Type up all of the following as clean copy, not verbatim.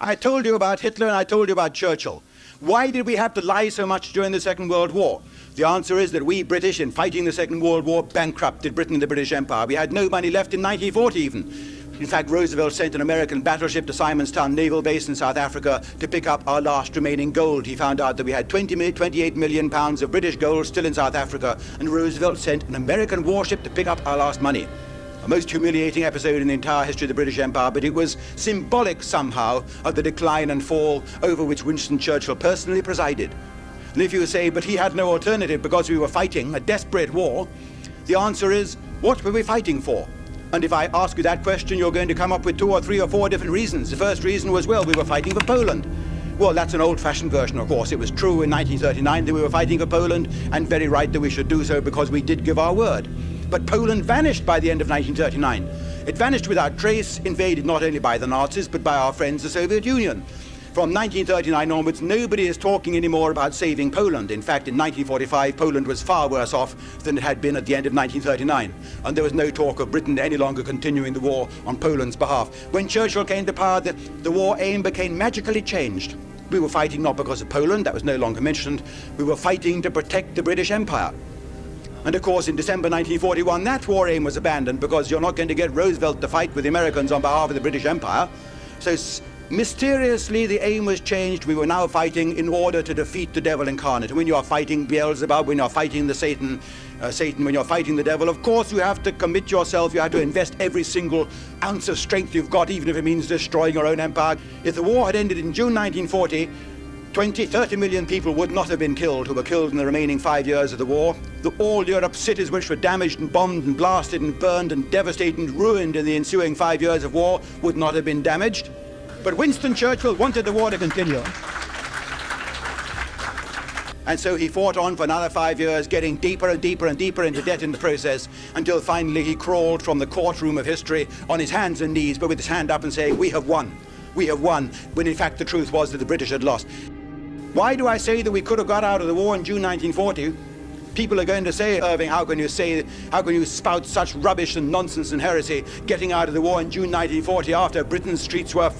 I told you about Hitler and I told you about Churchill. Why did we have to lie so much during the Second World War? The answer is that we British, in fighting the Second World War, bankrupted Britain and the British Empire. We had no money left in 1940 even. In fact, Roosevelt sent an American battleship to Simonstown Naval Base in South Africa to pick up our last remaining gold. He found out that we had 28 million pounds of British gold still in South Africa, and Roosevelt sent an American warship to pick up our last money. A most humiliating episode in the entire history of the British Empire, but it was symbolic somehow of the decline and fall over which Winston Churchill personally presided. And if you say, but he had no alternative because we were fighting a desperate war, the answer is, what were we fighting for? And if I ask you that question, you're going to come up with 2 or 3 or 4 different reasons. The first reason was, well, we were fighting for Poland. Well, that's an old-fashioned version, of course. It was true in 1939 that we were fighting for Poland, and very right that we should do so because we did give our word. But Poland vanished by the end of 1939. It vanished without trace, invaded not only by the Nazis, but by our friends the Soviet Union. From 1939 onwards, nobody is talking anymore about saving Poland. In fact, in 1945, Poland was far worse off than it had been at the end of 1939. And there was no talk of Britain any longer continuing the war on Poland's behalf. When Churchill came to power, the war aim became magically changed. We were fighting not because of Poland, that was no longer mentioned. We were fighting to protect the British Empire. And of course, in December 1941, that war aim was abandoned because you're not going to get Roosevelt to fight with the Americans on behalf of the British Empire. So mysteriously, the aim was changed. We were now fighting in order to defeat the devil incarnate. When you are fighting Beelzebub, when you're fighting the Satan, when you're fighting the devil, of course you have to commit yourself. You have to invest every single ounce of strength you've got, even if it means destroying your own empire. If the war had ended in June 1940, 30 million people would not have been killed who were killed in the remaining 5 years of the war. All Europe's cities which were damaged and bombed and blasted and burned and devastated and ruined in the ensuing 5 years of war would not have been damaged. But Winston Churchill wanted the war to continue. And so he fought on for another 5 years, getting deeper and deeper and deeper into debt in the process, until finally he crawled from the courtroom of history on his hands and knees, but with his hand up and saying, "We have won. We have won," when in fact the truth was that the British had lost. Why do I say that we could have got out of the war in June 1940? People are going to say, Irving, how can you spout such rubbish and nonsense and heresy, getting out of the war in June 1940 after Britain's streets were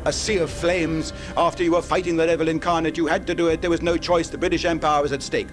a sea of flames, after you were fighting the devil incarnate? You had to do it. There was no choice. The British Empire was at stake.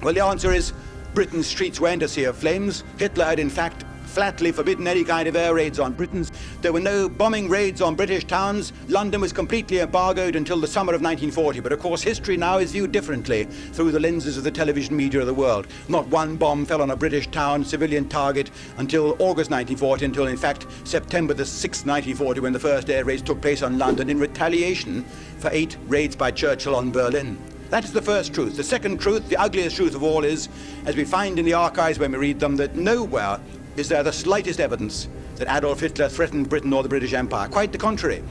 Well, the answer is Britain's streets weren't a sea of flames. Hitler had, in fact, flatly forbidden any kind of air raids on Britain. There were no bombing raids on British towns. London was completely embargoed until the summer of 1940. But of course, history now is viewed differently through the lenses of the television media of the world. Not one bomb fell on a British town, civilian target, until August 1940, until in fact September the 6th, 1940, when the first air raids took place on London in retaliation for 8 raids by Churchill on Berlin. That is the first truth. The second truth, the ugliest truth of all, is, as we find in the archives when we read them, that nowhere is there the slightest evidence that Adolf Hitler threatened Britain or the British Empire. Quite the contrary.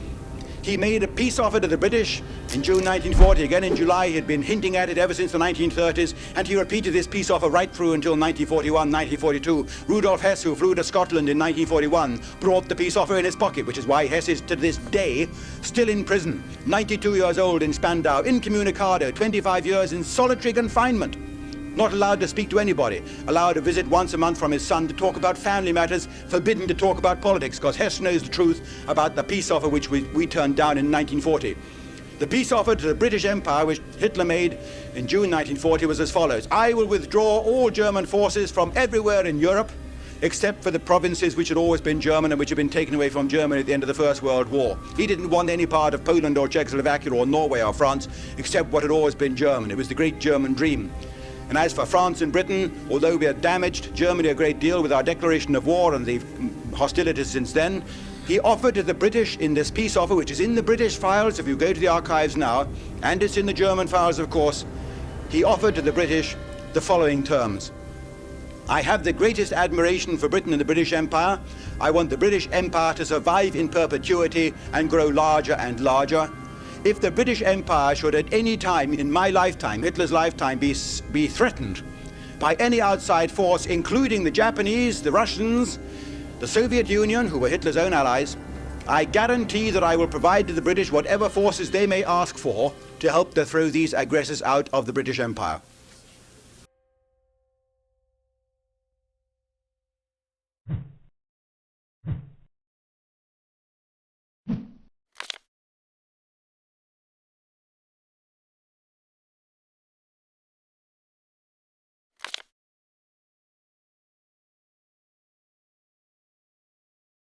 He made a peace offer to the British in June 1940. Again in July, he had been hinting at it ever since the 1930s, and he repeated this peace offer right through until 1941, 1942. Rudolf Hess, who flew to Scotland in 1941, brought the peace offer in his pocket, which is why Hess is to this day still in prison, 92 years old in Spandau, incommunicado, 25 years in solitary confinement. Not allowed to speak to anybody, allowed to visit once a month from his son to talk about family matters, forbidden to talk about politics, because Hess knows the truth about the peace offer which we turned down in 1940. The peace offer to the British Empire, which Hitler made in June 1940, was as follows: I will withdraw all German forces from everywhere in Europe, except for the provinces which had always been German and which had been taken away from Germany at the end of the First World War. He didn't want any part of Poland or Czechoslovakia or Norway or France, except what had always been German. It was the great German dream. And as for France and Britain, although we had damaged Germany a great deal with our declaration of war and the hostilities since then, he offered to the British in this peace offer, which is in the British files if you go to the archives now, and it's in the German files, of course, he offered to the British the following terms. I have the greatest admiration for Britain and the British Empire. I want the British Empire to survive in perpetuity and grow larger and larger. If the British Empire should at any time in my lifetime, Hitler's lifetime, be threatened by any outside force, including the Japanese, the Russians, the Soviet Union, who were Hitler's own allies, I guarantee that I will provide to the British whatever forces they may ask for to help to throw these aggressors out of the British Empire.